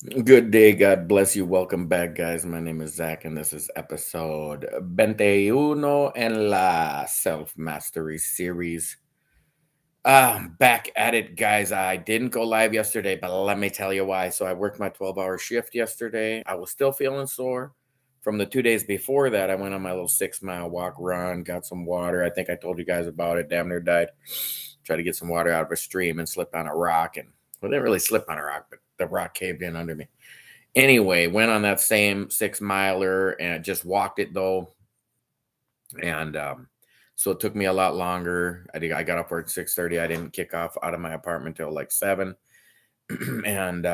Good day. God bless you. Welcome back, guys. My name is Zach, and this is episode 21 en la Self Mastery series. Back at it, guys. I didn't go live yesterday, but let me tell you why. So, I worked my 12-hour shift yesterday. I was still feeling sore. From the 2 days before that, I went on my little 6 mile walk run, got some water. I think I told you guys about it. Damn near died. Tried to get some water out of a stream and slipped on a rock. And well, I didn't really slip on a rock, but the rock caved in under me. Anyway, went on that same 6 miler and just walked it though. And so it took me a lot longer. I got up at 6:30. I didn't kick off out of my apartment till like 7. and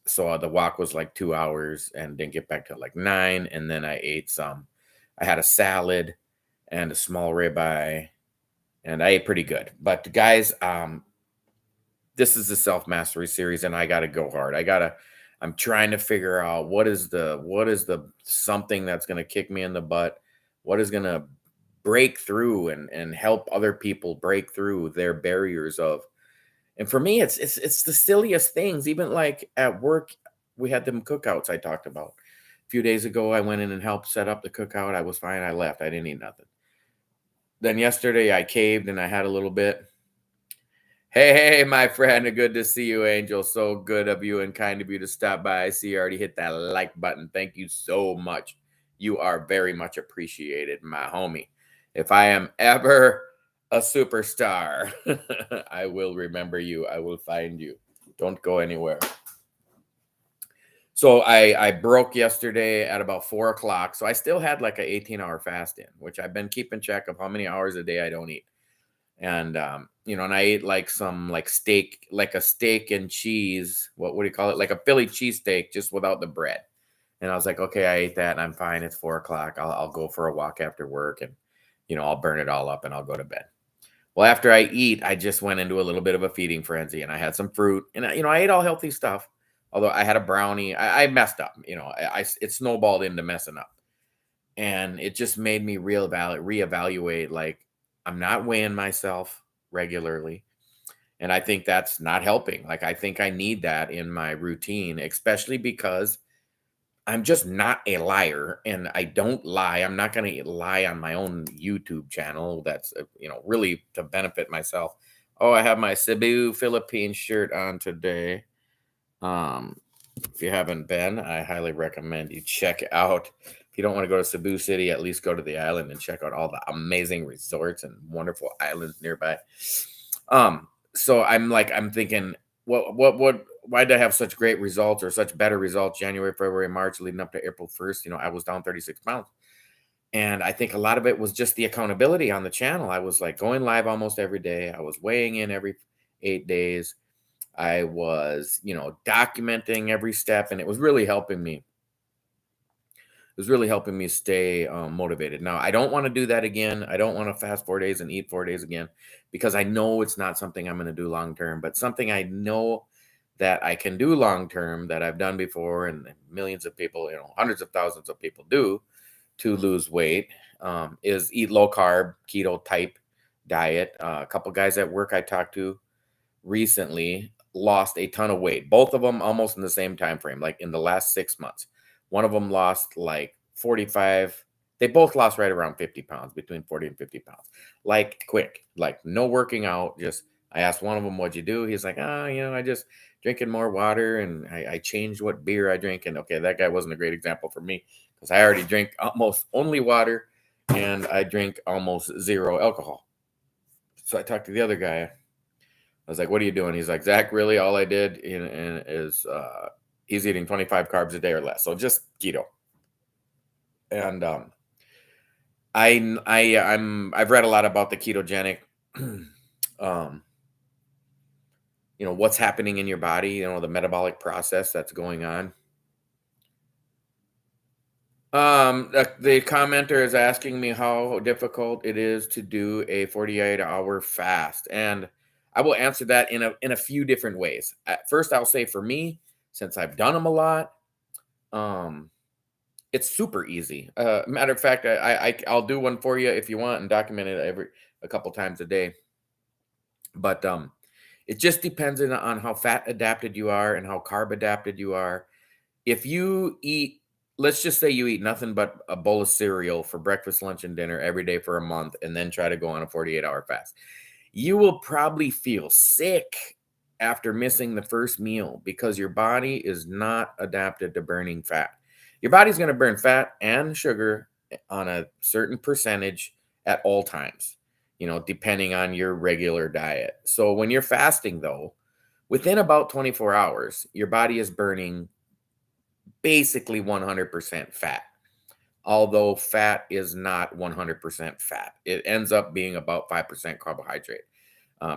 so the walk was like 2 hours and didn't get back till like 9. And then I ate some. I had a salad and a small ribeye, and I ate pretty good. But guys, this is a self mastery series, and I got to go hard. I'm trying to figure out what is the something that's going to kick me in the butt, what is going to break through and help other people break through their barriers of. And for me, it's the silliest things. Even like at work, we had them cookouts I talked about a few days ago. I went in and helped set up the cookout. I was fine. I left. I didn't eat nothing. Then yesterday I caved and I had a little bit. Hey, my friend, good to see you, Angel. So good of you and kind of you to stop by. I see you already hit that like button. Thank you so much. You are very much appreciated, my homie. If I am ever a superstar, I will remember you. I will find you. Don't go anywhere. So I broke yesterday at about 4 o'clock. So I still had like an 18-hour fast in, which I've been keeping track of how many hours a day I don't eat. And and I ate like some like steak, like a steak and cheese. What do you call it? Like a Philly cheesesteak, just without the bread. And I was like, okay, I ate that, and I'm fine. It's 4 o'clock. I'll go for a walk after work, and I'll burn it all up, and I'll go to bed. Well, after I eat, I just went into a little bit of a feeding frenzy, and I had some fruit, and I ate all healthy stuff. Although I had a brownie, I messed up. It snowballed into messing up, and it just made me reevaluate. Like, I'm not weighing myself regularly, and I think that's not helping. Like, I think I need that in my routine, especially because I'm just not a liar, and I don't lie. I'm not going to lie on my own YouTube channel. That's really to benefit myself. Oh, I have my Cebu Philippines shirt on today. Um, if you haven't been, I highly recommend you check out. If you don't want to go to Cebu City, at least go to the island and check out all the amazing resorts and wonderful islands nearby. So I'm thinking, why did I have such great results or such better results January, February, March leading up to April 1st? I was down 36 pounds. And I think a lot of it was just the accountability on the channel. I was like going live almost every day. I was weighing in every 8 days. I was, documenting every step, and it was really helping me. It was really helping me stay motivated. Now, I don't want to do that again. I don't want to fast 4 days and eat 4 days again because I know it's not something I'm going to do long term, but something I know that I can do long term that I've done before, and millions of people, hundreds of thousands of people do to lose weight, is eat low carb, keto type diet. A couple guys at work I talked to recently lost a ton of weight. Both of them almost in the same time frame, like in the last 6 months. One of them lost like 45. They both lost right around 50 pounds, between 40 and 50 pounds. Like quick, like no working out. Just I asked one of them, what'd you do? He's like, I just drinking more water, and I changed what beer I drink. And okay, that guy wasn't a great example for me because I already drink almost only water and I drink almost zero alcohol. So I talked to the other guy. I was like, "What are you doing?" He's like, "Zach, really, all I did is he's eating 25 carbs a day or less, so just keto." And I've read a lot about the ketogenic, um, what's happening in your body, the metabolic process that's going on. The commenter is asking me how difficult it is to do a 48-hour fast, and I will answer that in a few different ways. At first, I'll say for me, since I've done them a lot, um, it's super easy. Matter of fact, I'll do one for you if you want and document it every a couple times a day. But It just depends on how fat adapted you are and how carb adapted you are. If you eat, let's just say you eat nothing but a bowl of cereal for breakfast, lunch, and dinner every day for a month, and then try to go on a 48-hour fast, you will probably feel sick after missing the first meal because your body is not adapted to burning fat. Your body's going to burn fat and sugar on a certain percentage at all times, depending on your regular diet. So when you're fasting, though, within about 24 hours, your body is burning basically 100% fat. Although fat is not 100% fat, it ends up being about 5% carbohydrate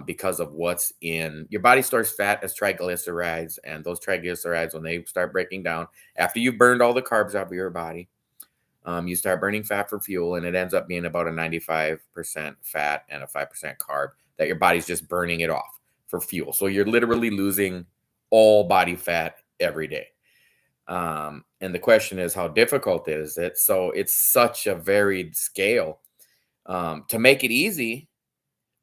because of what's in your body. Stores fat as triglycerides, and those triglycerides, when they start breaking down after you've burned all the carbs out of your body, you start burning fat for fuel, and it ends up being about a 95% fat and a 5% carb that your body's just burning it off for fuel. So you're literally losing all body fat every day. And the question is, how difficult is it? So it's such a varied scale. To make it easy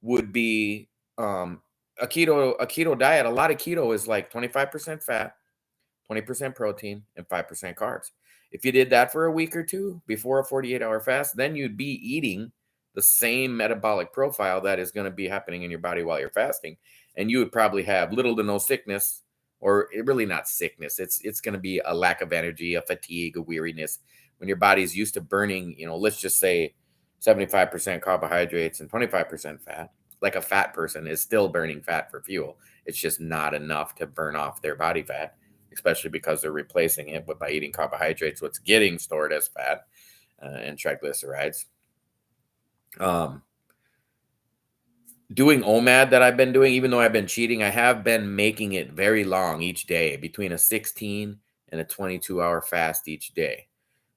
would be a keto diet. A lot of keto is like 25% fat, 20% protein, and 5% carbs. If you did that for a week or two before a 48-hour fast, then you'd be eating the same metabolic profile that is going to be happening in your body while you're fasting. And you would probably have little to no sickness, or really not sickness. It's going to be a lack of energy, a fatigue, a weariness. When your body's used to burning, let's just say 75% carbohydrates and 25% fat, like a fat person is still burning fat for fuel. It's just not enough to burn off their body fat, especially because they're replacing it by eating carbohydrates, what's getting stored as fat and triglycerides. Doing OMAD that I've been doing, even though I've been cheating, I have been making it very long each day, between a 16 and a 22-hour fast each day.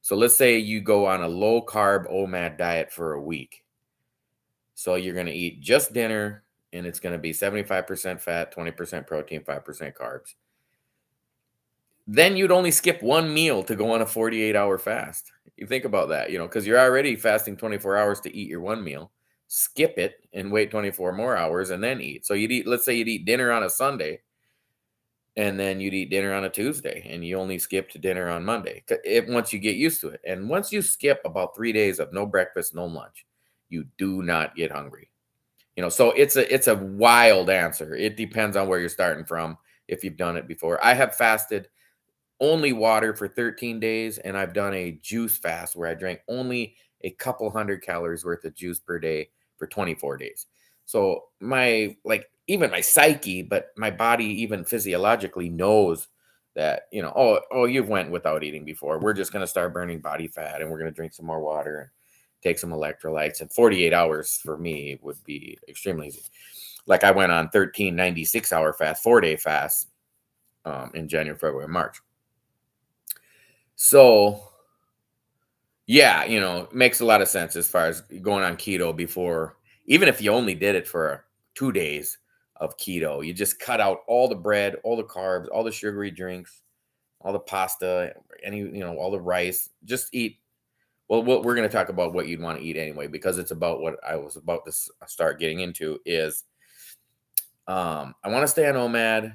So let's say you go on a low carb OMAD diet for a week. So you're going to eat just dinner, and it's going to be 75% fat, 20% protein, 5% carbs. Then you'd only skip one meal to go on a 48-hour fast. You think about that, because you're already fasting 24 hours to eat your one meal. Skip it and wait 24 more hours and then eat. So let's say you'd eat dinner on a Sunday, and then you'd eat dinner on a Tuesday, and you only skipped dinner on Monday. Once you get used to it. And once you skip about 3 days of no breakfast, no lunch, you do not get hungry. So it's a wild answer. It depends on where you're starting from, if you've done it before. I have fasted only water for 13 days, and I've done a juice fast where I drank only a couple hundred calories worth of juice per day for 24 days. So even my psyche, but my body even physiologically knows that, you've went without eating before. We're just going to start burning body fat, and we're going to drink some more water and take some electrolytes. And 48 hours for me would be extremely easy. Like I went on 13 96-hour fast, 4-day fast in January, February, March. So yeah, makes a lot of sense as far as going on keto before. Even if you only did it for 2 days of keto, you just cut out all the bread, all the carbs, all the sugary drinks, all the pasta, all the rice. Just eat. Well, we're going to talk about what you'd want to eat anyway, because it's about what I was about to start getting into is I want to stay on OMAD,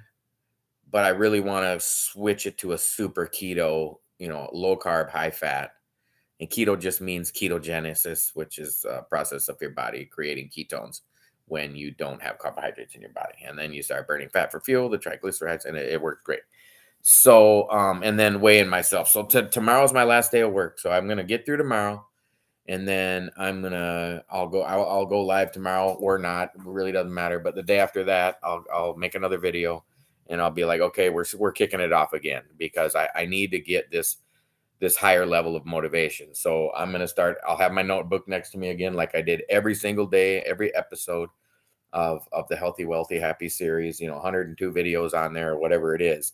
but I really want to switch it to a super keto, low carb, high fat. And keto just means ketogenesis, which is a process of your body creating ketones when you don't have carbohydrates in your body. And then you start burning fat for fuel, the triglycerides, and it works great. So, and then weighing myself. So tomorrow's my last day of work. So I'm going to get through tomorrow, and then I'll go live tomorrow or not. It really doesn't matter. But the day after that, I'll make another video, and I'll be like, okay, we're kicking it off again, because I need to get this higher level of motivation. So I'm going to start. I'll have my notebook next to me again, like I did every single day, every episode of the Healthy, Wealthy, Happy series, 102 videos on there, or whatever it is.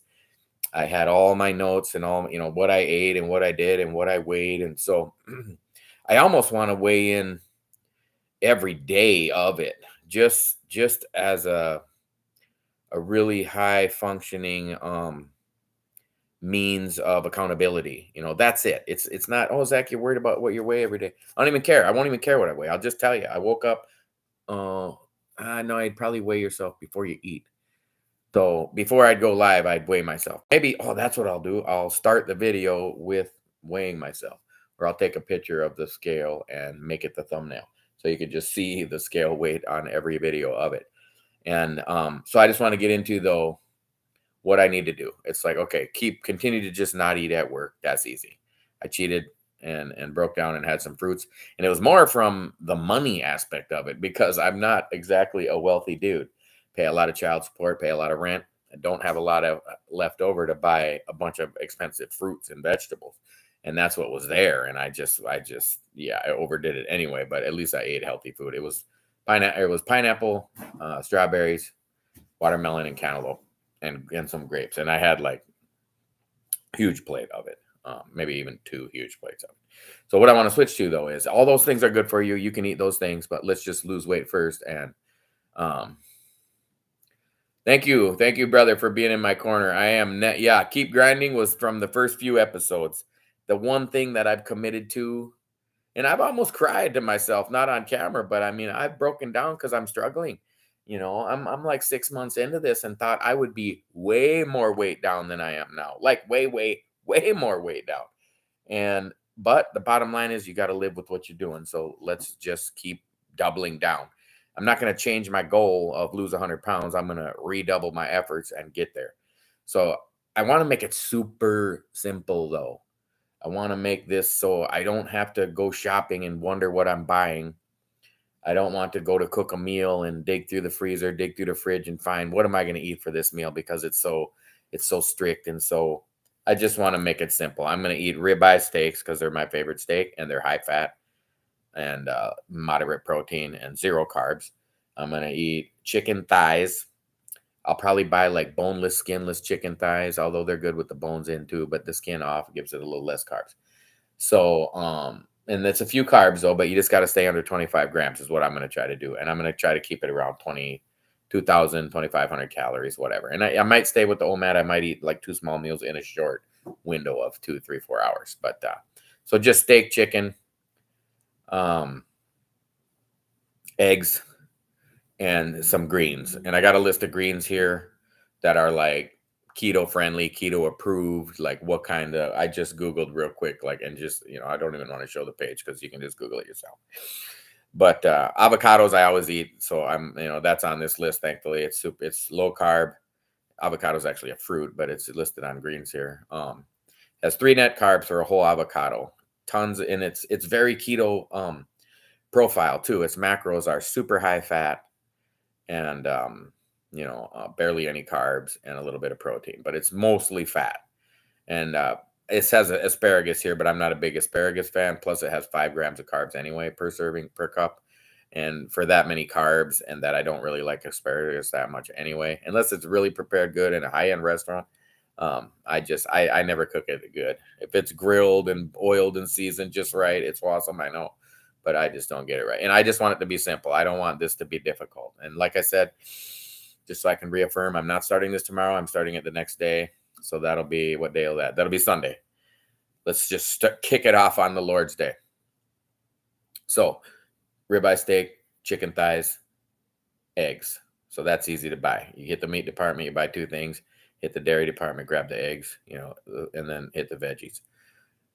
I had all my notes and all, what I ate and what I did and what I weighed. And so I almost want to weigh in every day of it, just as a really high functioning, means of accountability. That's it. It's not, oh, Zach, you're worried about what you weigh every day. I don't even care. I won't even care what I weigh. I'll just tell you. I woke up. No, I'd probably weigh yourself before you eat. So before I'd go live, I'd weigh myself. Maybe, oh, that's what I'll do. I'll start the video with weighing myself, or I'll take a picture of the scale and make it the thumbnail. So you could just see the scale weight on every video of it. And so I just want to get into, though, what I need to do. It's like, okay, continue to just not eat at work. That's easy. I cheated and broke down and had some fruits. And it was more from the money aspect of it, because I'm not exactly a wealthy dude. Pay a lot of child support, pay a lot of rent. I don't have a lot of left over to buy a bunch of expensive fruits and vegetables. And that's what was there. And yeah, I overdid it anyway, but at least I ate healthy food. It was pineapple, strawberries, watermelon, and cantaloupe, and some grapes. And I had like a huge plate of it, maybe even 2 huge plates of it. So what I want to switch to, though, is all those things are good for you. You can eat those things, but let's just lose weight first. And um, thank you, brother, for being in my corner. I am net. Yeah, keep grinding was from the first few episodes. The one thing that I've committed to, and I've almost cried to myself, not on camera, but I mean, I've broken down because I'm struggling. I'm like 6 months into this and thought I would be way more weight down than I am now. Like way more weight down. But the bottom line is you got to live with what you're doing. So let's just keep doubling down. I'm not going to change my goal of lose 100 pounds. I'm going to redouble my efforts and get there. So I want to make it super simple, though. I want to make this so I don't have to go shopping and wonder what I'm buying. I don't want to go to cook a meal and dig through the freezer, dig through the fridge and find what am I going to eat for this meal, because it's so strict. And so I just want to make it simple. I'm going to eat ribeye steaks because they're my favorite steak and they're high fat and moderate protein and 0 carbs. I'm going to eat chicken thighs. I'll probably buy like boneless, skinless chicken thighs, although they're good with the bones in too, but the skin off gives it a little less carbs. So, and it's a few carbs though, but you just got to stay under 25 grams is what I'm going to try to do. And I'm going to try to keep it around 2,000, 2,500 calories, whatever. And I might stay with the OMAD. I might eat like 2 small meals in a short window of 2, 3, 4 hours. But, so just steak, chicken, eggs, and some greens. And I got a list of greens here that are like keto friendly, keto approved, like what kind of, I just Googled real quick, like, and just, I don't even want to show the page because you can just Google it yourself. But avocados I always eat. So that's on this list. Thankfully it's low carb. Avocado is actually a fruit, but it's listed on greens here. Has 3 net carbs for a whole avocado, tons. And it's very keto profile too. Its macros are super high fat and barely any carbs and a little bit of protein, but it's mostly fat. And it says asparagus here, but I'm not a big asparagus fan. Plus it has 5 grams of carbs anyway per serving per cup. And for that many carbs, and that I don't really like asparagus that much anyway, unless it's really prepared good in a high-end restaurant. I never cook it good. If it's grilled and oiled and seasoned just right, it's awesome, I know. But I just don't get it right. And I just want it to be simple. I don't want this to be difficult. And like I said, just so I can reaffirm, I'm not starting this tomorrow. I'm starting it the next day. So that'll be, what day is that? That'll be Sunday. Let's just kick it off on the Lord's Day. So ribeye steak, chicken thighs, eggs. So that's easy to buy. You hit the meat department, you buy 2 things. Hit the dairy department, grab the eggs, and then hit the veggies.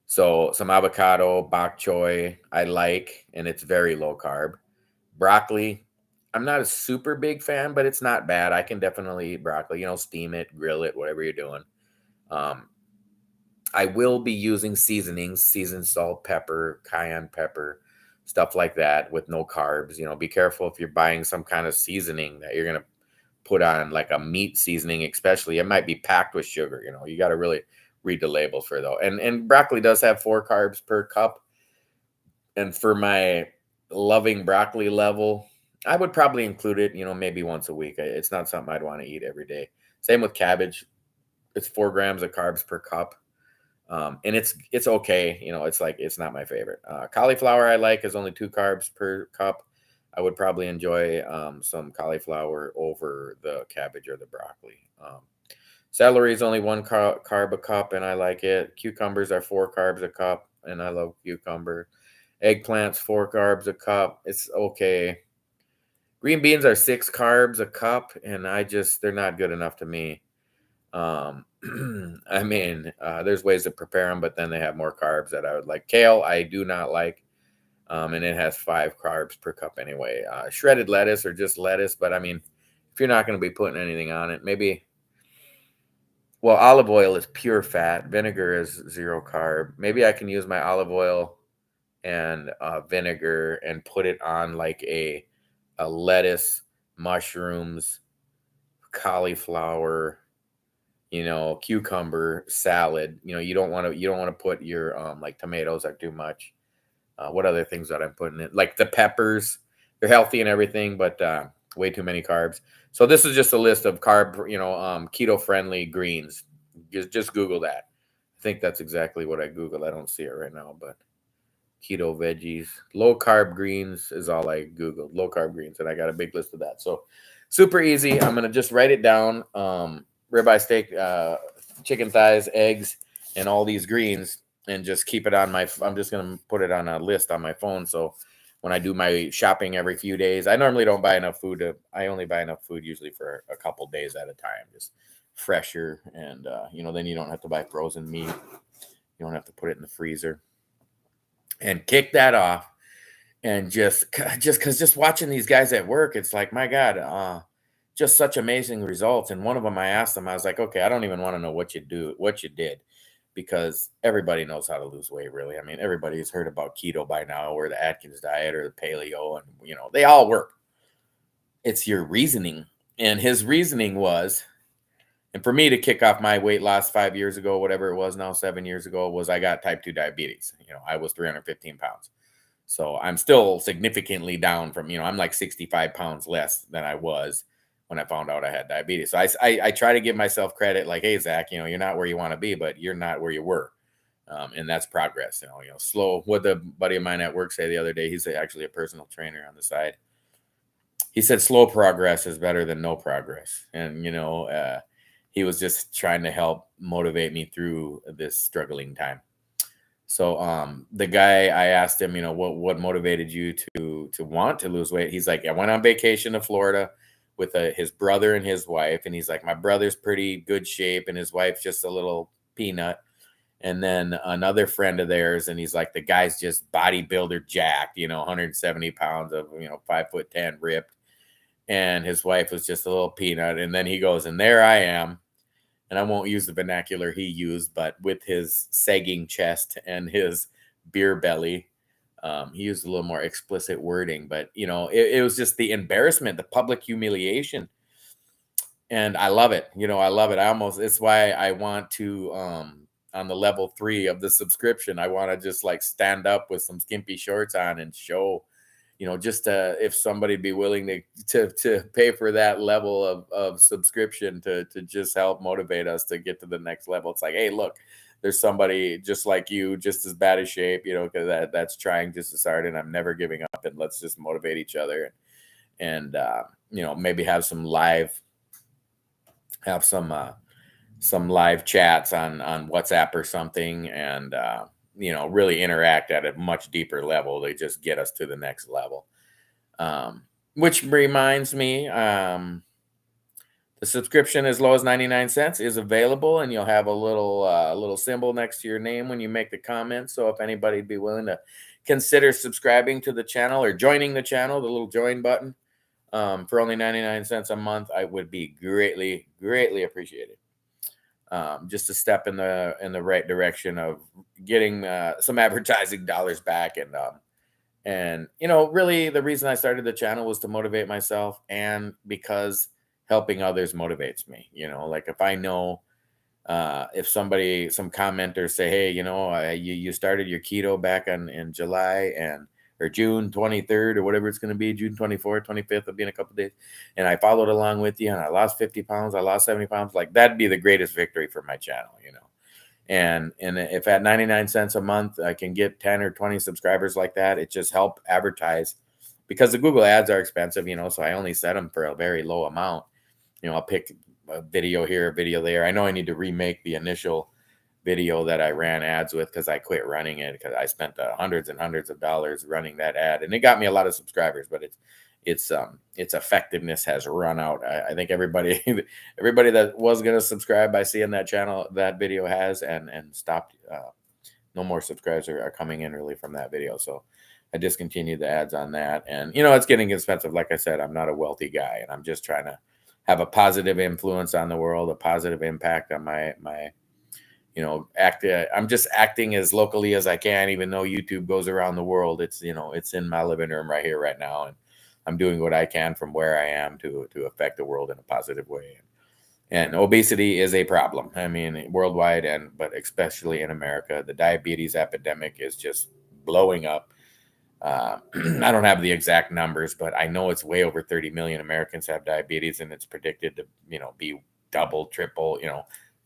So some avocado, bok choy, I like, and it's very low carb. Broccoli, I'm not a super big fan, but it's not bad. I can definitely eat broccoli, steam it, grill it, whatever you're doing. I will be using seasonings, seasoned salt, pepper, cayenne pepper, stuff like that with no carbs. Be careful if you're buying some kind of seasoning that you're going to put on, like a meat seasoning, especially. It might be packed with sugar. You got to really read the labels for though. And broccoli does have 4 carbs per cup. And for my loving broccoli level, I would probably include it, maybe once a week. It's not something I'd want to eat every day. Same with cabbage. It's 4 grams of carbs per cup. And it's okay. It's not my favorite. Cauliflower I like is only 2 carbs per cup. I would probably enjoy some cauliflower over the cabbage or the broccoli. Celery is only 1 carb a cup, and I like it. Cucumbers are 4 carbs a cup, and I love cucumber. Eggplants, 4 carbs a cup. It's okay. Green beans are 6 carbs a cup, and they're not good enough to me. Um, I mean, there's ways to prepare them, but then they have more carbs that I would like. Kale, I do not like, and it has 5 carbs per cup anyway. Shredded lettuce or just lettuce, but I mean, if you're not going to be putting anything on it, maybe. Well, olive oil is pure fat. Vinegar is 0 carb. Maybe I can use my olive oil and vinegar and put it on like a lettuce, mushrooms, cauliflower, cucumber salad. You don't want to put your like tomatoes are too much. What other things that I'm putting in? Like the peppers, they're healthy and everything, but way too many carbs. So this is just a list of keto friendly greens. Just Google that. I think that's exactly what I Googled. I don't see it right now, but keto veggies, low carb greens is all I Googled. Low carb greens, and I got a big list of that. So super easy. I'm gonna just write it down. Ribeye steak, chicken thighs, eggs, and all these greens, and just keep it on my. I'm just gonna put it on a list on my phone. So when I do my shopping every few days, I normally don't buy enough food. I only buy enough food usually for a couple days at a time, just fresher, and then you don't have to buy frozen meat. You don't have to put it in the freezer and kick that off and just watching these guys at work, it's like, my God, just such amazing results. And one of them, I asked them, I was like, okay, I don't even want to know what you did, because everybody knows how to lose weight, really. I mean, everybody's heard about keto by now, or the Atkins diet, or the paleo, and they all work. It's your reasoning. And his reasoning was, and for me to kick off my weight loss 5 years ago, whatever it was now, 7 years ago, was I got type 2 diabetes. I was 315 pounds. So I'm still significantly down from, I'm like 65 pounds less than I was when I found out I had diabetes. So I try to give myself credit, like, hey, Zach, you're not where you want to be, but you're not where you were. And that's progress, slow. What the buddy of mine at work say the other day, he's actually a personal trainer on the side. He said, slow progress is better than no progress. And, he was just trying to help motivate me through this struggling time. So the guy, I asked him, what motivated you to want to lose weight? He's like, I went on vacation to Florida with his brother and his wife, and he's like, my brother's pretty good shape, and his wife's just a little peanut. And then another friend of theirs, and he's like, the guy's just bodybuilder jacked, 170 pounds of 5'10" ripped, and his wife was just a little peanut. And then he goes, and there I am. And I won't use the vernacular he used, but with his sagging chest and his beer belly, he used a little more explicit wording. But it was just the embarrassment, the public humiliation, and I love it. I love it. It's why I want to, on the level 3 of the subscription, I want to just like stand up with some skimpy shorts on and show. Just if somebody be willing to pay for that level of subscription to just help motivate us to get to the next level. It's like, hey, look, there's somebody just like you, just as bad as shape, because that's trying just as hard, and I'm never giving up, and let's just motivate each other, and maybe have some live chats on WhatsApp or something, and really interact at a much deeper level to just get us to the next level. Which reminds me, the subscription as low as 99 cents is available, and you'll have a little symbol next to your name when you make the comment. So if anybody'd be willing to consider subscribing to the channel or joining the channel, the little join button, for only 99 cents a month, I would be greatly, greatly appreciated. Just a step in the right direction of getting some advertising dollars back, and really the reason I started the channel was to motivate myself, and because helping others motivates me. Like if I know, if some commenters say, hey, you started your keto back in July or June 23rd or whatever it's going to be, June 24th, 25th, will be in a couple of days, and I followed along with you, and I lost 50 pounds, I lost 70 pounds, like that'd be the greatest victory for my channel. And if at 99 cents a month I can get 10 or 20 subscribers like that, it just help advertise, because the Google ads are expensive, so I only set them for a very low amount. I'll pick a video here, a video there. I know I need to remake the initial video that I ran ads with, because I quit running it, because I spent hundreds and hundreds of dollars running that ad, and it got me a lot of subscribers, but its effectiveness has run out. I think everybody everybody that was gonna subscribe by seeing that channel, that video has, and stopped. No more subscribers are coming in really from that video. So I discontinued the ads on that. And it's getting expensive. Like I said, I'm not a wealthy guy, and I'm just trying to have a positive influence on the world, a positive impact on my act. I'm just acting as locally as I can, even though YouTube goes around the world. It's in my living room right here, right now, and I'm doing what I can from where I am to affect the world in a positive way. And obesity is a problem. I mean, worldwide, but especially in America, the diabetes epidemic is just blowing up. I don't have the exact numbers, but I know it's way over 30 million Americans have diabetes, and it's predicted to, be double, triple,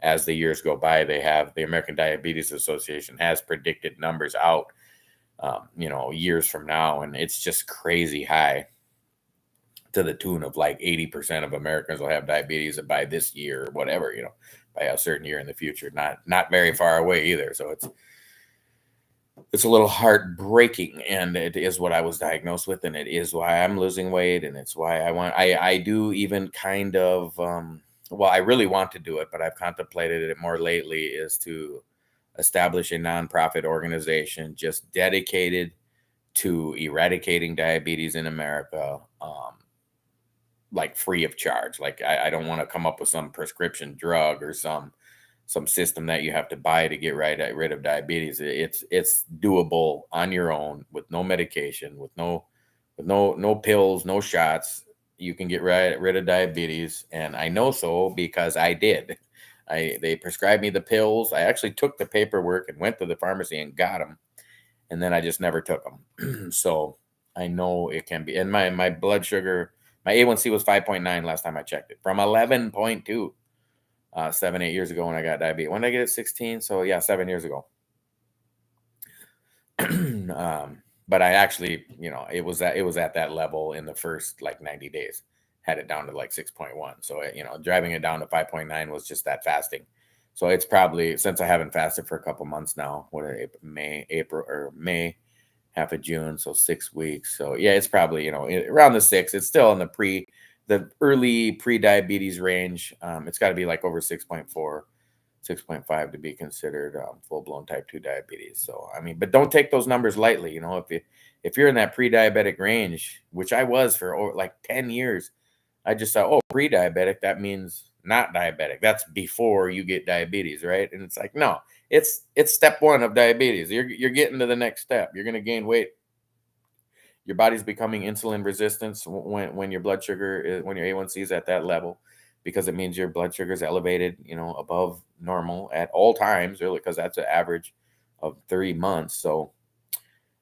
as the years go by. The American Diabetes Association has predicted numbers out, years from now, and it's just crazy high, to the tune of like 80% of Americans will have diabetes by this year or whatever, by a certain year in the future. Not very far away either. So it's a little heartbreaking, and it is what I was diagnosed with, and it is why I'm losing weight, and it's why I do even kind of well, I really want to do it, but I've contemplated it more lately, is to establish a nonprofit organization just dedicated to eradicating diabetes in America, like free of charge. Like I don't want to come up with some prescription drug or some system that you have to buy to get rid of diabetes. It's doable on your own, with no medication, with no pills, no shots. You can get rid of diabetes, and I know so because I did. They prescribed me the pills. I actually took the paperwork and went to the pharmacy and got them, and then I just never took them. So I know it can be. And my blood sugar, my A1C was 5.9 last time I checked it, from 11.2. 7-8 years ago when I got diabetes. When did I get it? 16. So yeah, 7 years ago. But I actually, it was at that level in the first like 90 days. Had it down to like 6.1. So driving it down to 5.9 was just that fasting. So it's probably, since I haven't fasted for a couple months now, May, half of June, so 6 weeks. So yeah, it's probably around the 6. It's still in the early pre-diabetes range. It's got to be like over 6.4, 6.5 to be considered full-blown type 2 diabetes. So I mean, but don't take those numbers lightly. If you're in that pre-diabetic range, which I was for like 10 years, I just thought, oh, pre-diabetic, that means not diabetic. That's before you get diabetes, right? And it's like, no, it's step 1 of diabetes. You're getting to the next step. You're going to gain weight. Your body's becoming insulin resistant when your blood sugar when your A1C is at that level, because it means your blood sugar is elevated, above normal at all times, really, because that's an average of 3 months. So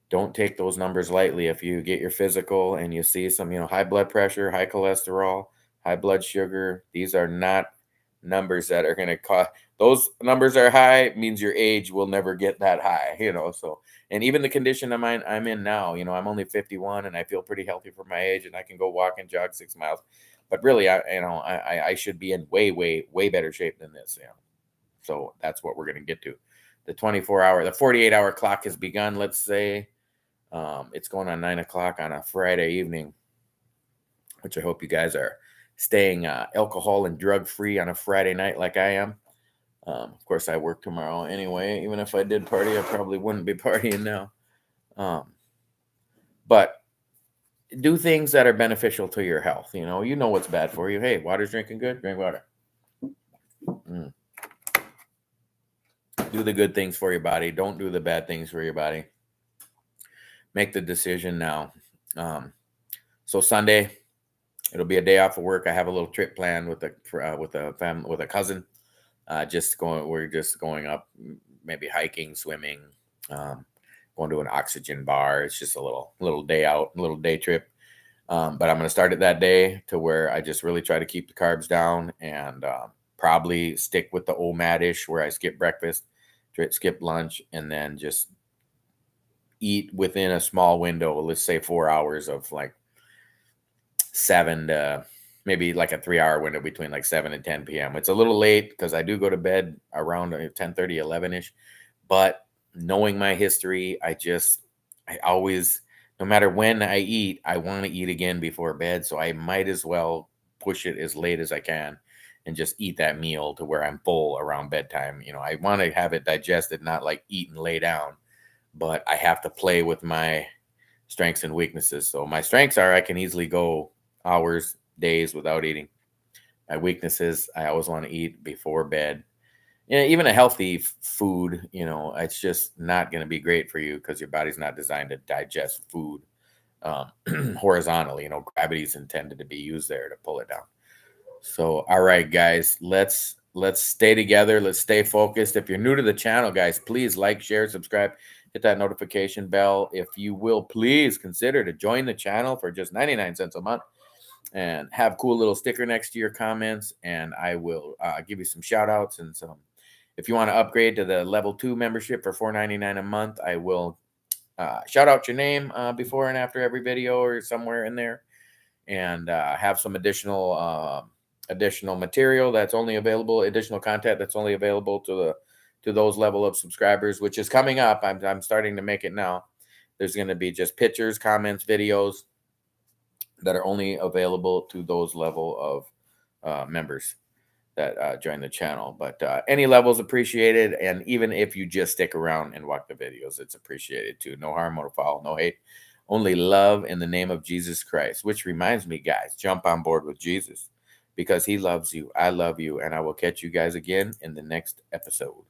don't take those numbers lightly. If you get your physical and you see some, high blood pressure, high cholesterol, high blood sugar, these are not numbers that are going to cause. Those numbers are high, means your age will never get that high, so. And even the condition I'm in now, I'm only 51 and I feel pretty healthy for my age, and I can go walk and jog 6 miles. But really, I should be in way, way, way better shape than this. So that's what we're going to get to. The 48-hour clock has begun. Let's say it's going on 9 o'clock on a Friday evening, which I hope you guys are staying alcohol and drug free on a Friday night like I am. Of course, I work tomorrow anyway. Even if I did party, I probably wouldn't be partying now. But do things that are beneficial to your health. You know what's bad for you. Hey, water's drinking good? Drink water. Do the good things for your body. Don't do the bad things for your body. Make the decision now. So Sunday, it'll be a day off of work. I have a little trip planned with a cousin. We're just going up, maybe hiking, swimming, going to an oxygen bar. It's just a little day out, a little day trip. But I'm going to start it that day to where I just really try to keep the carbs down, and probably stick with the OMAD-ish, where I skip breakfast, skip lunch, and then just eat within a small window. Let's say 4 hours of like 7 to maybe like a 3-hour window between like 7 and 10 p.m. It's a little late because I do go to bed around 10:30, 11-ish. But knowing my history, I always, no matter when I eat, I want to eat again before bed. So I might as well push it as late as I can and just eat that meal to where I'm full around bedtime. I want to have it digested, not like eat and lay down, but I have to play with my strengths and weaknesses. So my strengths are I can easily go hours, days without eating. My weaknesses, I always want to eat before bed. Even a healthy food, it's just not going to be great for you because your body's not designed to digest food um, horizontally. Gravity is intended to be used there to pull it down. So, all right, guys, let's stay together. Let's stay focused. If you're new to the channel, guys, please like, share, subscribe, hit that notification bell. If you will, please consider to join the channel for just 99 cents a month and have cool little sticker next to your comments. And I will give you some shout outs and some. If you want to upgrade to the level 2 membership for $4.99 a month, I will shout out your name before and after every video or somewhere in there, and have some additional material that's only available, additional content that's only available to those level of subscribers, which is coming up. I'm starting to make it now. There's going to be just pictures, comments, videos that are only available to those level of members that join the channel. But any levels appreciated, and even if you just stick around and watch the videos, it's appreciated too. No harm, no foul, no hate, only love in the name of Jesus Christ. Which reminds me, guys, jump on board with Jesus because he loves you. I love you, and I will catch you guys again in the next episode.